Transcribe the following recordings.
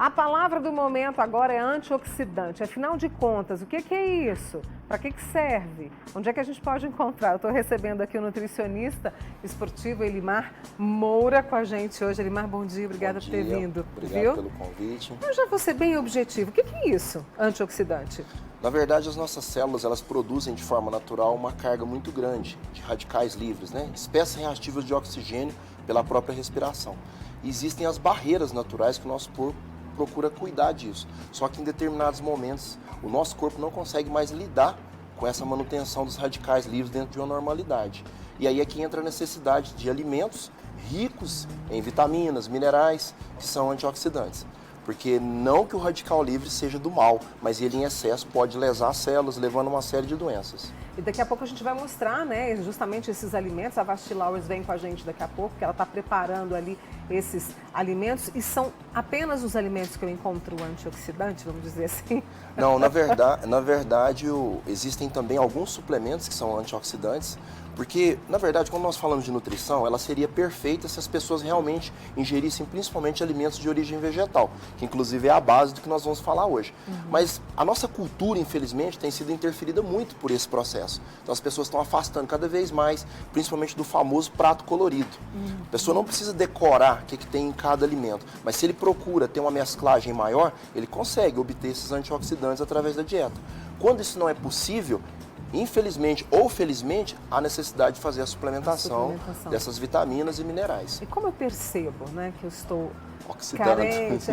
A palavra do momento agora é antioxidante. Afinal de contas, o que é isso? Para que serve? Onde é que a gente pode encontrar? Eu estou recebendo aqui o nutricionista esportivo Elimar Moura com a gente hoje. Elimar, bom dia, obrigada por ter vindo. Obrigado pelo convite. Eu já vou ser bem objetivo. O que é isso, antioxidante? Na verdade, as nossas células, elas produzem de forma natural uma carga muito grande de radicais livres, né? Espécies reativas de oxigênio pela própria respiração. E existem as barreiras naturais que o nosso corpo procura cuidar disso. Só que em determinados momentos, o nosso corpo não consegue mais lidar com essa manutenção dos radicais livres dentro de uma normalidade. E aí é que entra a necessidade de alimentos ricos em vitaminas, minerais, que são antioxidantes. Porque não que o radical livre seja do mal, mas ele em excesso pode lesar as células, levando a uma série de doenças. E daqui a pouco a gente vai mostrar, né, justamente esses alimentos. A Vasti Lauers vem com a gente daqui a pouco, porque ela está preparando ali esses alimentos. E são apenas os alimentos que eu encontro antioxidante, vamos dizer assim? Não, na verdade existem também alguns suplementos que são antioxidantes, porque, na verdade, quando nós falamos de nutrição, ela seria perfeita se as pessoas realmente ingerissem principalmente alimentos de origem vegetal, que inclusive é a base do que nós vamos falar hoje. Mas a nossa cultura, infelizmente, tem sido interferida muito por esse processo. Então as pessoas estão afastando cada vez mais, principalmente do famoso prato colorido. A pessoa não precisa decorar o que tem em cada alimento, mas se ele procura ter uma mesclagem maior, ele consegue obter esses antioxidantes através da dieta. Quando isso não é possível, infelizmente ou felizmente, há necessidade de fazer a suplementação dessas vitaminas e minerais. E como eu percebo, né, que eu estou oxidando? Carente,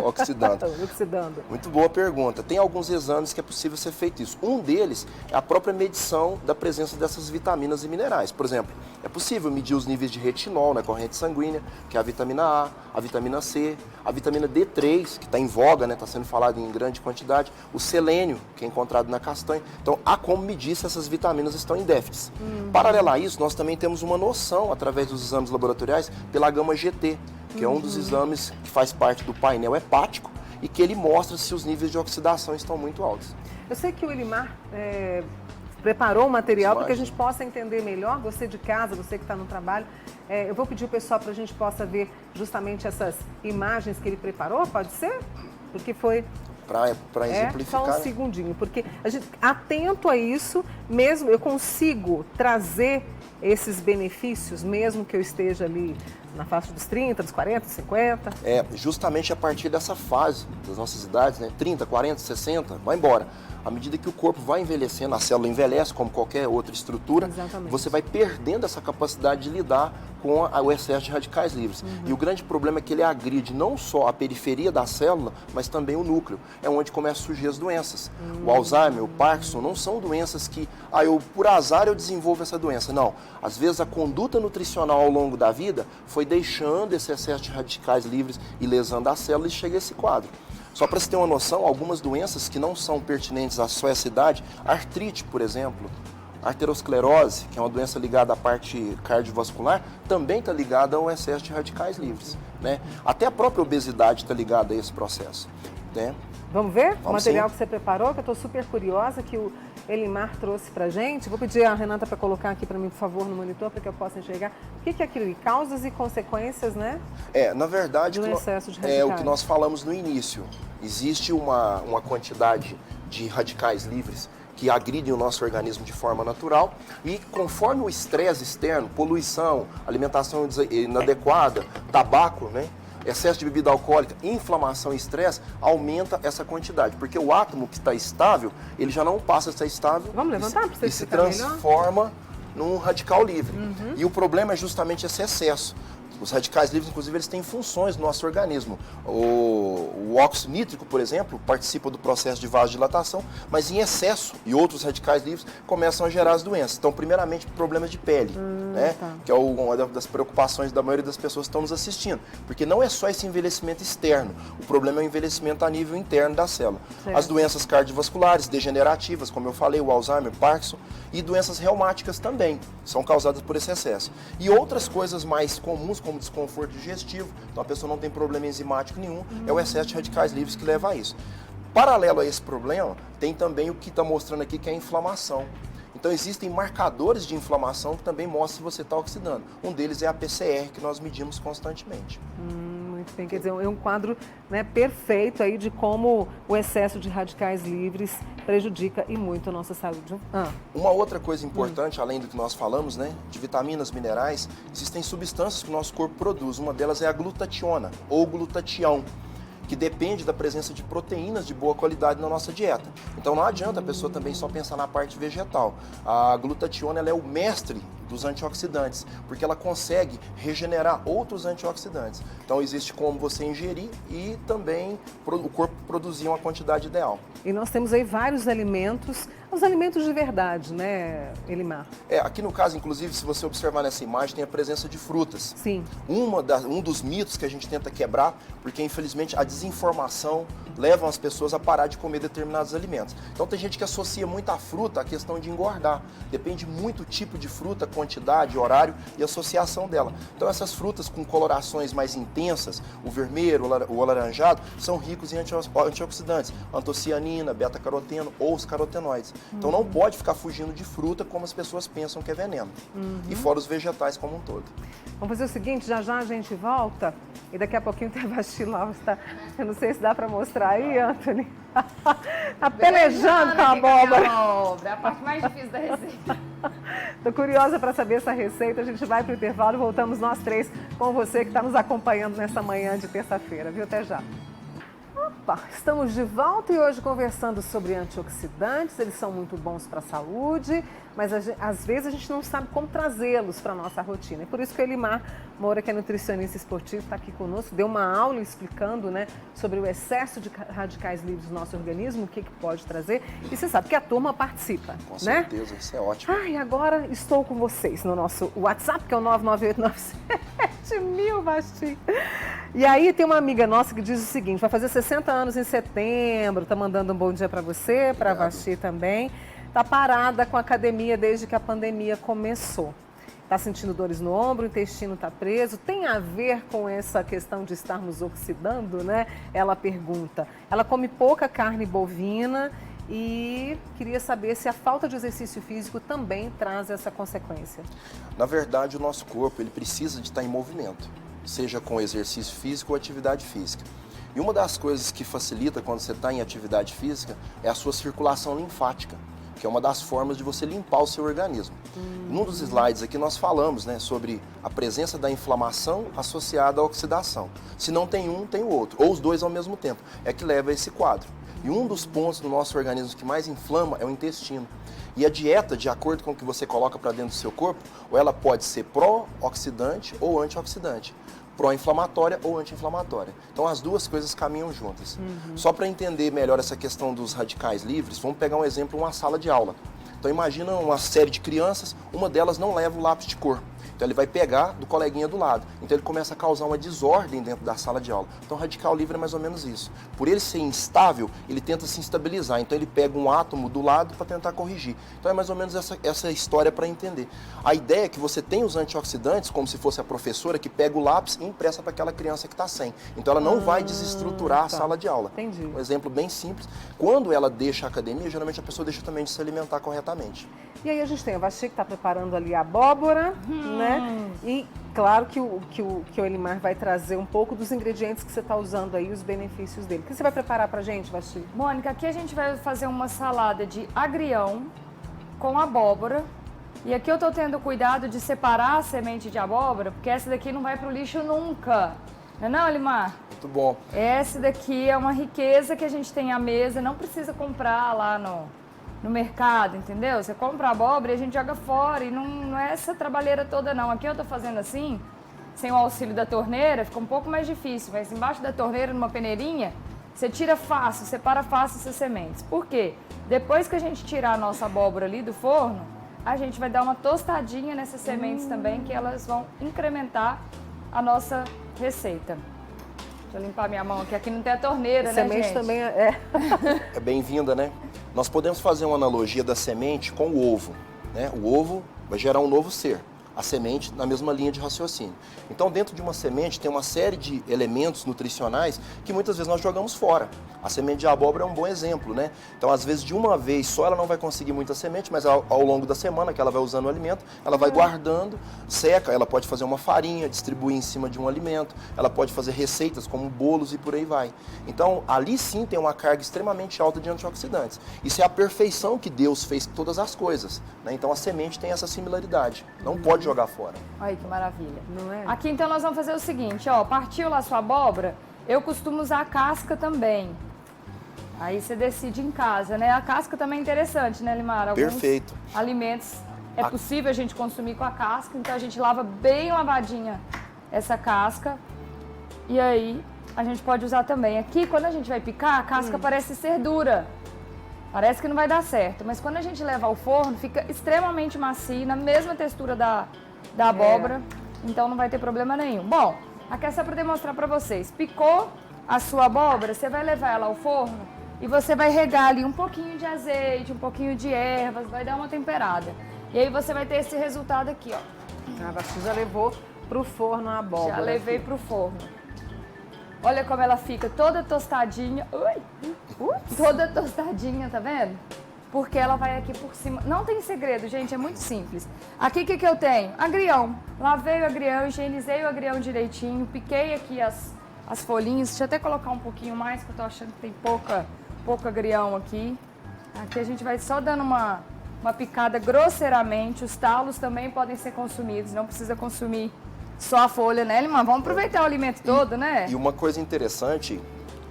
Oxidando. Muito boa pergunta. Tem alguns exames que é possível ser feito isso. Um deles é a própria medição da presença dessas vitaminas e minerais. Por exemplo, é possível medir os níveis de retinol na corrente sanguínea, que é a vitamina A vitamina C, a vitamina D3, que está em voga, né, está sendo falado em grande quantidade, o selênio, que é encontrado na castanha. Então, há como medir se essas vitaminas estão em déficit. Paralelo a isso, nós também temos uma noção, através dos exames laboratoriais, pela gama GT, que é um dos exames que faz parte do painel hepático e que ele mostra se os níveis de oxidação estão muito altos. Eu sei que o Elimar preparou o material para que a gente possa entender melhor. Você de casa, você que está no trabalho, eu vou pedir o pessoal para a gente possa ver justamente essas imagens que ele preparou, pode ser? Porque foi... Para exemplificar. Só um segundinho, porque a gente, atento a isso, mesmo eu consigo trazer esses benefícios, mesmo que eu esteja ali na faixa dos 30, dos 40, 50? Justamente a partir dessa fase das nossas idades, né? 30, 40, 60, vai embora. À medida que o corpo vai envelhecendo, a célula envelhece como qualquer outra estrutura, exatamente, você vai perdendo essa capacidade de lidar com o excesso de radicais livres. E o grande problema é que ele agride não só a periferia da célula, mas também o núcleo. É onde começam a surgir as doenças. O Alzheimer, o Parkinson, não são doenças que, por azar eu desenvolvo essa doença. Não. Às vezes a conduta nutricional ao longo da vida foi deixando esse excesso de radicais livres e lesando a célula e chega a esse quadro. Só para você ter uma noção, algumas doenças que não são pertinentes à sua idade, artrite, por exemplo, arteriosclerose, que é uma doença ligada à parte cardiovascular, também está ligada ao excesso de radicais livres, né? Até a própria obesidade está ligada a esse processo, né? Vamos ver o material sim. que você preparou, que eu estou super curiosa, que o Elimar trouxe para a gente. Vou pedir a Renata para colocar aqui para mim, por favor, no monitor, para que eu possa enxergar. O que é aquilo? Causas e consequências, né? Na verdade, do excesso de radicais. É o que nós falamos no início. Existe uma quantidade de radicais livres que agridem o nosso organismo de forma natural e conforme o estresse externo, poluição, alimentação inadequada, tabaco, né? Excesso de bebida alcoólica, inflamação e estresse, aumenta essa quantidade. Porque o átomo que está estável, ele já não passa a estar estável. Vamos levantar para você e se transforma num radical livre. E o problema é justamente esse excesso. Os radicais livres, inclusive, eles têm funções no nosso organismo. O óxido nítrico, por exemplo, participa do processo de vasodilatação, mas em excesso, e outros radicais livres começam a gerar as doenças. Então, primeiramente, problemas de pele, né? Que é uma das preocupações da maioria das pessoas que estão nos assistindo. Porque não é só esse envelhecimento externo, o problema é o envelhecimento a nível interno da célula. Certo. As doenças cardiovasculares, degenerativas, como eu falei, o Alzheimer, Parkinson, e doenças reumáticas também, são causadas por esse excesso. E outras coisas mais comuns, como desconforto digestivo, então a pessoa não tem problema enzimático nenhum, é o excesso de radicais livres que leva a isso. Paralelo a esse problema, tem também o que está mostrando aqui, que é a inflamação. Então existem marcadores de inflamação que também mostram se você está oxidando. Um deles é a PCR, que nós medimos constantemente. Muito muito bem. Quer dizer, é um quadro, né, perfeito aí de como o excesso de radicais livres prejudica e muito a nossa saúde. Uma outra coisa importante, além do que nós falamos, né, de vitaminas, minerais, existem substâncias que o nosso corpo produz. Uma delas é a glutationa ou glutatião, que depende da presença de proteínas de boa qualidade na nossa dieta. Então não adianta a pessoa também só pensar na parte vegetal. A glutationa ela é o mestre dos antioxidantes, porque ela consegue regenerar outros antioxidantes. Então existe como você ingerir e também o corpo produzir uma quantidade ideal. E nós temos aí vários alimentos, os alimentos de verdade, né, Elimar? Aqui no caso, inclusive, se você observar nessa imagem, tem a presença de frutas. Sim. Um dos mitos que a gente tenta quebrar, porque infelizmente a desinformação leva as pessoas a parar de comer determinados alimentos. Então tem gente que associa muito a fruta à questão de engordar. Depende muito do tipo de fruta, quantidade, horário e associação dela. Então essas frutas com colorações mais intensas, o vermelho, o alaranjado, são ricos em antioxidantes, antocianina, beta-caroteno ou os carotenoides. Então não pode ficar fugindo de fruta como as pessoas pensam que é veneno. E fora os vegetais como um todo. Vamos fazer o seguinte, já já a gente volta e daqui a pouquinho tem a Vastilau, tá? Eu não sei se dá para mostrar aí, Anthony. Tá pelejando com a abóbora. É a parte mais difícil da receita. Tô curiosa para saber essa receita. A gente vai para o intervalo e voltamos nós três com você que está nos acompanhando nessa manhã de terça-feira, viu? Até já. Opa, estamos de volta e hoje conversando sobre antioxidantes. Eles são muito bons para a saúde, mas às vezes a gente não sabe como trazê-los para a nossa rotina. E por isso que o Elimar Moura, que é nutricionista esportivo, está aqui conosco, deu uma aula explicando, né, sobre o excesso de radicais livres do nosso organismo, o que pode trazer. E você sabe que a turma participa, Com né? certeza, isso é ótimo. E agora estou com vocês no nosso WhatsApp, que é o 99897.000, Basti. E aí tem uma amiga nossa que diz o seguinte, vai fazer 60 anos em setembro, tá mandando um bom dia para você, para a Vasti também. Tá parada com a academia desde que a pandemia começou. Tá sentindo dores no ombro, o intestino tá preso. Tem a ver com essa questão de estarmos oxidando, né? Ela pergunta. Ela come pouca carne bovina e queria saber se a falta de exercício físico também traz essa consequência. Na verdade, o nosso corpo ele precisa de estar em movimento, seja com exercício físico ou atividade física. E uma das coisas que facilita quando você está em atividade física é a sua circulação linfática, que é uma das formas de você limpar o seu organismo. Num dos slides aqui nós falamos, né, sobre a presença da inflamação associada à oxidação. Se não tem um, tem o outro, ou os dois ao mesmo tempo, é que leva a esse quadro. E um dos pontos do nosso organismo que mais inflama é o intestino. E a dieta, de acordo com o que você coloca para dentro do seu corpo, ou ela pode ser pró-oxidante ou antioxidante. Pró-inflamatória ou anti-inflamatória. Então as duas coisas caminham juntas. Só para entender melhor essa questão dos radicais livres, vamos pegar um exemplo, uma sala de aula. Então imagina uma série de crianças, uma delas não leva o lápis de cor. Então ele vai pegar do coleguinha do lado. Então ele começa a causar uma desordem dentro da sala de aula. Então o radical livre é mais ou menos isso. Por ele ser instável, ele tenta se estabilizar. Então ele pega um átomo do lado para tentar corrigir. Então é mais ou menos essa história para entender. A ideia é que você tem os antioxidantes, como se fosse a professora que pega o lápis e empresta para aquela criança que está sem. Então ela não vai desestruturar a sala de aula. Entendi. Um exemplo bem simples. Quando ela deixa a academia, geralmente a pessoa deixa também de se alimentar corretamente. E aí a gente tem a Vasti que está preparando ali a abóbora, né? E claro que o Elimar vai trazer um pouco dos ingredientes que você está usando aí, os benefícios dele. O que você vai preparar pra gente, Vasti? Mônica, aqui a gente vai fazer uma salada de agrião com abóbora. E aqui eu tô tendo cuidado de separar a semente de abóbora, porque essa daqui não vai pro lixo nunca. Não é não, Elimar? Muito bom. Essa daqui é uma riqueza que a gente tem à mesa, não precisa comprar lá no mercado, entendeu? Você compra a abóbora e a gente joga fora e não é essa trabalheira toda não. Aqui eu tô fazendo assim, sem o auxílio da torneira, fica um pouco mais difícil, mas embaixo da torneira, numa peneirinha, você tira fácil, separa fácil essas sementes. Por quê? Depois que a gente tirar a nossa abóbora ali do forno, a gente vai dar uma tostadinha nessas sementes também, que elas vão incrementar a nossa receita. Deixa eu limpar minha mão aqui não tem a torneira, né, Semente gente? também é... É bem-vinda, né? Nós podemos fazer uma analogia da semente com o ovo, né? O ovo vai gerar um novo ser. a semente na mesma linha de raciocínio. Então, dentro de uma semente tem uma série de elementos nutricionais que muitas vezes nós jogamos fora. A semente de abóbora é um bom exemplo, né? Então, às vezes, de uma vez só ela não vai conseguir muita semente, mas ao longo da semana que ela vai usando o alimento, ela vai guardando, seca, ela pode fazer uma farinha, distribuir em cima de um alimento, ela pode fazer receitas como bolos e por aí vai. Então, ali sim tem uma carga extremamente alta de antioxidantes. Isso é a perfeição que Deus fez com todas as coisas, né? Então, a semente tem essa similaridade. Não pode jogar fora. Olha que maravilha. Não é? Aqui então nós vamos fazer o seguinte, ó, partiu lá a sua abóbora, eu costumo usar a casca também. Aí você decide em casa, né? A casca também é interessante, né, Limara? Alguns Perfeito. alimentos é possível a gente consumir com a casca, então a gente lava bem lavadinha essa casca e aí a gente pode usar também. Aqui, quando a gente vai picar, a casca parece ser dura. Parece que não vai dar certo, mas quando a gente leva ao forno, fica extremamente macio, na mesma textura da abóbora, então não vai ter problema nenhum. Bom, aqui é só para demonstrar para vocês. Picou a sua abóbora, você vai levar ela ao forno e você vai regar ali um pouquinho de azeite, um pouquinho de ervas, vai dar uma temperada. E aí você vai ter esse resultado aqui, ó. A Vasti já levou pro forno a abóbora. Já levei aqui. pro forno. Olha como ela fica toda tostadinha. Toda tostadinha, tá vendo? Porque ela vai aqui por cima. Não tem segredo, gente, é muito simples. Aqui o que eu tenho? Agrião. Lavei o agrião, higienizei o agrião direitinho, piquei aqui as folhinhas. Deixa eu até colocar um pouquinho mais, que eu tô achando que tem pouco agrião aqui. Aqui a gente vai só dando uma picada grosseiramente. Os talos também podem ser consumidos, não precisa consumir só a folha, né, Limão? Vamos aproveitar o alimento todo, né? E uma coisa interessante,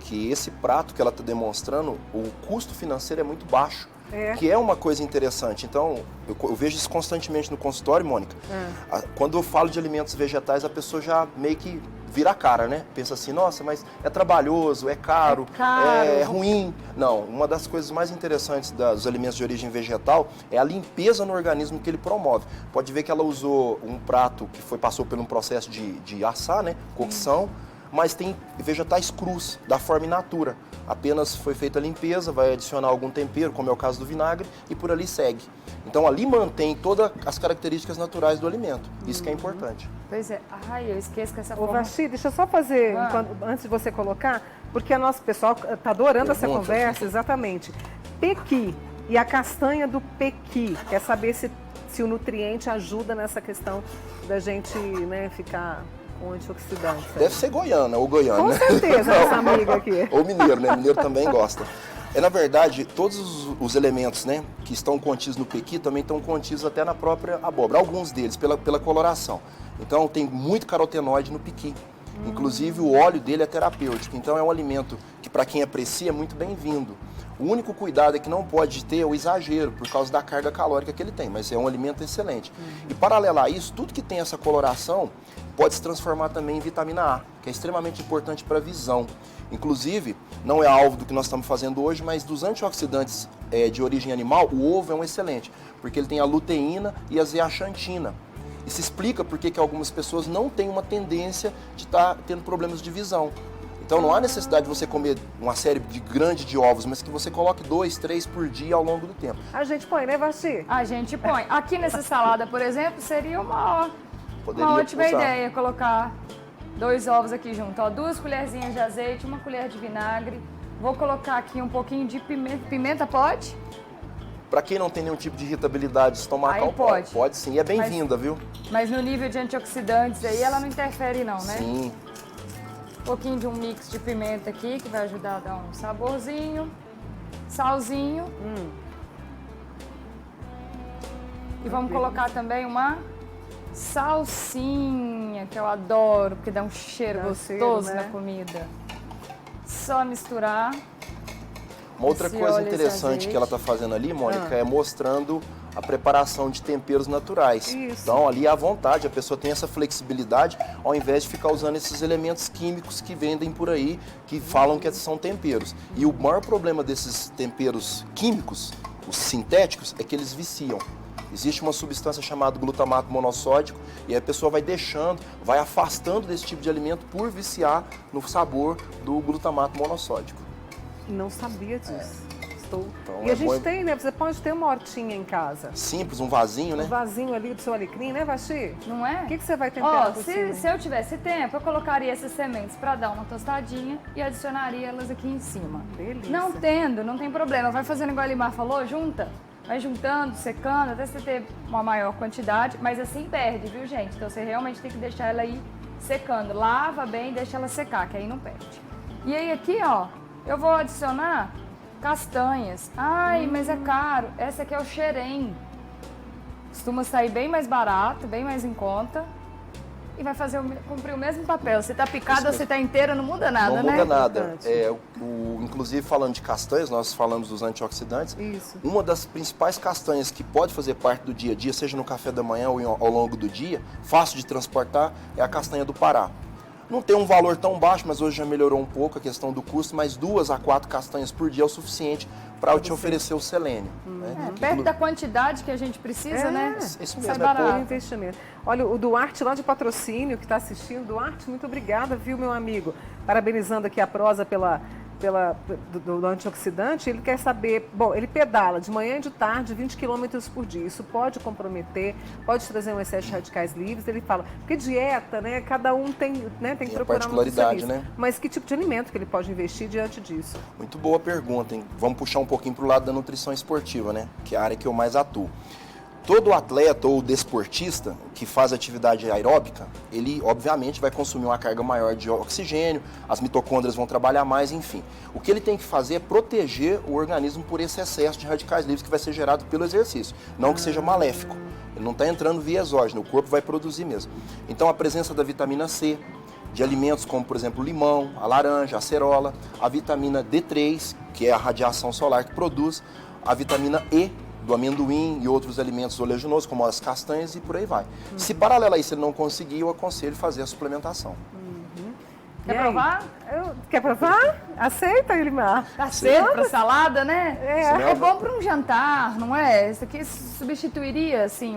que esse prato que ela está demonstrando, o custo financeiro é muito baixo. Que é uma coisa interessante. Então, eu vejo isso constantemente no consultório, Mônica. Quando eu falo de alimentos vegetais, a pessoa já meio que vira a cara, né? Pensa assim, nossa, mas é trabalhoso, é caro, é ruim. Não, uma das coisas mais interessantes dos alimentos de origem vegetal é a limpeza no organismo que ele promove. Pode ver que ela usou um prato que passou por um processo de assar, né? Cocção, mas tem vegetais crus, da forma in natura. Apenas foi feita a limpeza, vai adicionar algum tempero, como é o caso do vinagre, e por ali segue. Então ali mantém todas as características naturais do alimento. Isso que é importante. Pois é. Ai, eu esqueço que essa Ô, forma... Vasti, deixa eu só fazer, antes de você colocar, porque o nosso pessoal está adorando essa conversa, exatamente. Pequi e a castanha do pequi, quer saber se o nutriente ajuda nessa questão da gente, né, ficar com antioxidantes. Deve ser goiana ou goiano, Com né? certeza, essa amiga aqui. Ou mineiro, né? Mineiro também gosta. Na verdade, todos os elementos, né, que estão contidos no pequi também estão contidos até na própria abóbora. Alguns deles, pela coloração. Então, tem muito carotenoide no pequi. Inclusive, o óleo dele é terapêutico. Então, é um alimento que, para quem aprecia, é muito bem-vindo. O único cuidado é que não pode ter o exagero, por causa da carga calórica que ele tem. Mas é um alimento excelente. E, paralelo a isso, tudo que tem essa coloração pode se transformar também em vitamina A, que é extremamente importante para a visão. Inclusive, não é alvo do que nós estamos fazendo hoje, mas dos antioxidantes de origem animal, o ovo é um excelente, porque ele tem a luteína e a zeaxantina. E se explica por que algumas pessoas não têm uma tendência de estar tendo problemas de visão. Então não há necessidade de você comer uma série grande de ovos, mas que você coloque 2, 3 por dia ao longo do tempo. A gente põe, né, Vasti? A gente põe. Aqui nessa salada, por exemplo, seria uma Poderia ótima usar. ideia colocar 2 ovos aqui junto. Ó, 2 colherzinhas de azeite, 1 colher de vinagre. Vou colocar aqui um pouquinho de pimenta. Pimenta pode? Para quem não tem nenhum tipo de irritabilidade estomacal, Aí pode. Pode sim. E é bem-vinda, viu? Mas no nível de antioxidantes aí ela não interfere não, né? Sim. Um pouquinho de um mix de pimenta aqui, que vai ajudar a dar um saborzinho. Salzinho. E vamos colocar também uma salsinha, que eu adoro, porque dá um cheiro Dá um gostoso cheiro, né? na comida. Só misturar. Uma outra Esse coisa óleo, esse interessante azeite. que ela está fazendo ali, Mônica, é mostrando a preparação de temperos naturais. Isso. Então, ali à vontade, a pessoa tem essa flexibilidade, ao invés de ficar usando esses elementos químicos que vendem por aí, que falam que são temperos. E o maior problema desses temperos químicos, os sintéticos, é que eles viciam. Existe uma substância chamada glutamato monossódico e a pessoa vai deixando, vai afastando desse tipo de alimento por viciar no sabor do glutamato monossódico. Não sabia disso. Gostou. Então, E é a gente bom- tem, né? Você pode ter uma hortinha em casa. Simples, um vasinho, Um né? vasinho ali do seu alecrim, né, Vaxi? Não é? O que você vai temperar Ó, por cima? se eu tivesse tempo, eu colocaria essas sementes para dar uma tostadinha e adicionaria elas aqui em cima. Delícia. Não tendo, não tem problema. Vai fazendo igual a Limar falou, junta. Vai juntando, secando, até você ter uma maior quantidade. Mas assim perde, viu, gente? Então você realmente tem que deixar ela aí secando. Lava bem e deixa ela secar, que aí não perde. E aí aqui, ó, eu vou adicionar castanhas. Ai, mas é caro. Essa aqui é o xerém. Costuma sair bem mais barato, bem mais em conta. E vai cumprir o mesmo papel. Se tá picada ou se tá inteira, não muda nada, Não né? muda nada. Importante. Inclusive, falando de castanhas, nós falamos dos antioxidantes. Isso. Uma das principais castanhas que pode fazer parte do dia a dia, seja no café da manhã ou ao longo do dia, fácil de transportar, é a castanha do Pará. Não tem um valor tão baixo, mas hoje já melhorou um pouco a questão do custo, mas 2 a 4 castanhas por dia é o suficiente para eu te oferecer o selênio. Né? Perto da quantidade que a gente precisa, né? Isso Sai mesmo, é barato. Por investimento. Olha, o Duarte lá de Patrocínio que está assistindo. Duarte, muito obrigada, viu, meu amigo? Parabenizando aqui a Prosa do antioxidante. Ele quer saber, bom, ele pedala de manhã e de tarde 20 km por dia. Isso pode comprometer, pode trazer um excesso de radicais livres. Ele fala, porque dieta, né? Cada um tem que Tem a procurar um particularidade, nutricionista. né? Mas que tipo de alimento que ele pode investir diante disso? Muito boa pergunta, hein? Vamos puxar um pouquinho para o lado da nutrição esportiva, né? Que é a área que eu mais atuo. Todo atleta ou desportista que faz atividade aeróbica, ele obviamente vai consumir uma carga maior de oxigênio, as mitocôndrias vão trabalhar mais, enfim. O que ele tem que fazer é proteger o organismo por esse excesso de radicais livres que vai ser gerado pelo exercício, não que seja maléfico. Ele não está entrando via exógeno, o corpo vai produzir mesmo. Então a presença da vitamina C, de alimentos como, por exemplo, o limão, a laranja, a acerola, a vitamina D3, que é a radiação solar que produz, a vitamina E, do amendoim e outros alimentos oleaginosos, como as castanhas e por aí vai. Se paralelo a isso ele não conseguir, eu aconselho fazer a suplementação. Quer E aí? provar? Quer provar? Aceita, Elimar. Tá cedo pra salada, né? É. É bom para um jantar, não é? Isso aqui substituiria, assim,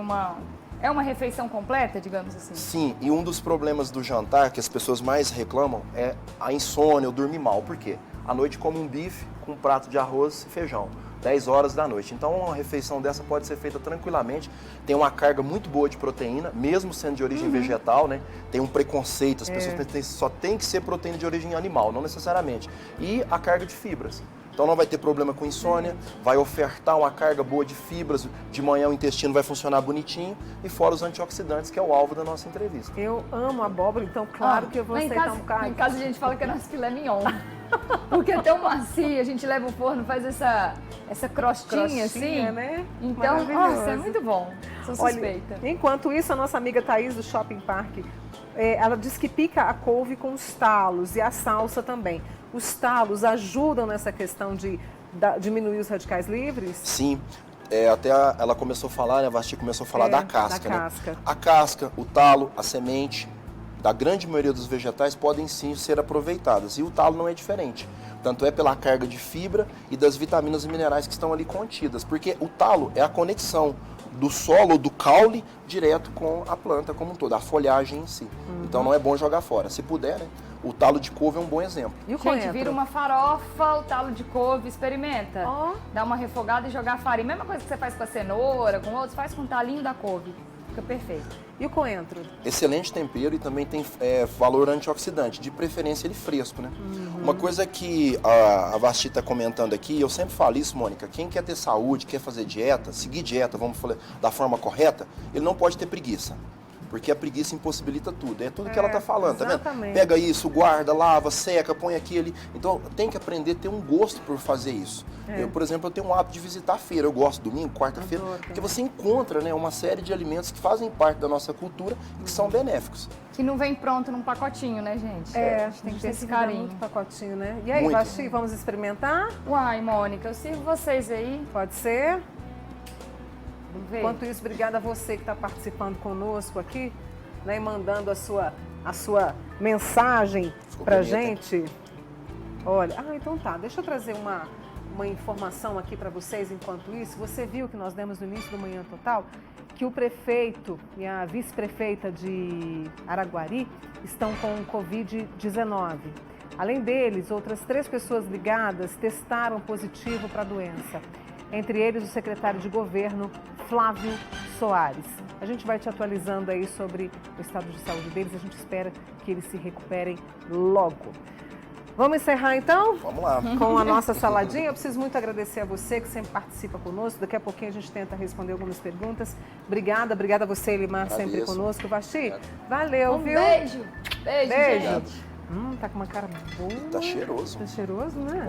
é uma refeição completa, digamos assim? Sim, e um dos problemas do jantar que as pessoas mais reclamam é a insônia, o dormir mal. Por quê? À noite come um bife com um prato de arroz e feijão. 10 horas da noite. Então uma refeição dessa pode ser feita tranquilamente, tem uma carga muito boa de proteína, mesmo sendo de origem vegetal, né? Tem um preconceito, as pessoas pensam que só tem que ser proteína de origem animal, não necessariamente. E a carga de fibras. Então não vai ter problema com insônia, vai ofertar uma carga boa de fibras, de manhã o intestino vai funcionar bonitinho, e fora os antioxidantes, que é o alvo da nossa entrevista. Eu amo abóbora, então claro que eu vou Lá em aceitar casa, um bocado. Em casa a gente fala que é nosso filé mignon. Porque é tão macio, a gente leva o forno, faz essa crostinha, assim. né? Então, Maravilhoso. nossa, é muito bom. Sou suspeita. Olha, enquanto isso, a nossa amiga Thaís do Shopping Park, ela diz que pica a couve com os talos e a salsa também. Os talos ajudam nessa questão de diminuir os radicais livres? Sim, ela começou a falar, né, a Vasti começou a falar da casca, da né? casca. A casca, o talo, a semente, da grande maioria dos vegetais podem sim ser aproveitadas. E o talo não é diferente. Tanto é pela carga de fibra e das vitaminas e minerais que estão ali contidas. Porque o talo é a conexão do solo, do caule, direto com a planta como um todo, a folhagem em si. Então não é bom jogar fora. Se puder, né? O talo de couve é um bom exemplo. E o Gente, coentro? vira uma farofa, o talo de couve, experimenta. Ó. Dá uma refogada e jogar farinha. Mesma coisa que você faz com a cenoura, com outros, faz com o talinho da couve. Fica perfeito. E o coentro? Excelente tempero e também tem valor antioxidante, de preferência ele fresco, né? Uma coisa que a Vasti está comentando aqui, eu sempre falo isso, Mônica, quem quer ter saúde, quer fazer dieta, seguir dieta, vamos falar da forma correta, ele não pode ter preguiça. Porque a preguiça impossibilita tudo. É tudo que ela está falando, tá vendo? exatamente. Pega isso, guarda, lava, seca, põe aquele. Então tem que aprender a ter um gosto por fazer isso. Eu, por exemplo, eu tenho um hábito de visitar a feira. Eu gosto domingo, quarta-feira, Adoro porque também. você encontra, né, uma série de alimentos que fazem parte da nossa cultura e que são benéficos. Que não vem pronto num pacotinho, né, gente? A gente tem que ter esse carinho. muito pacotinho, né? E aí, Muito. Vasti, vamos experimentar? Uai, Mônica, eu sirvo vocês aí. Pode ser? Vamos ver. Enquanto isso, obrigada a você que está participando conosco aqui, né, e mandando a sua mensagem Ficou pra bonita. gente. Olha, então tá, deixa eu trazer uma informação aqui para vocês enquanto isso. Você viu que nós demos no início do Manhã Total que o prefeito e a vice-prefeita de Araguari estão com Covid-19. Além deles, outras 3 pessoas ligadas testaram positivo para a doença. Entre eles, o secretário de governo, Flávio Soares. A gente vai te atualizando aí sobre o estado de saúde deles. A gente espera que eles se recuperem logo. Vamos encerrar então? Vamos lá. Com a nossa saladinha. Eu preciso muito agradecer a você que sempre participa conosco. Daqui a pouquinho a gente tenta responder algumas perguntas. Obrigada a você, Elimar, sempre conosco. Vasti, valeu, viu? Beijo. Beijo, Beijo. gente. Tá com uma cara boa. Tá cheiroso. Tá cheiroso, né?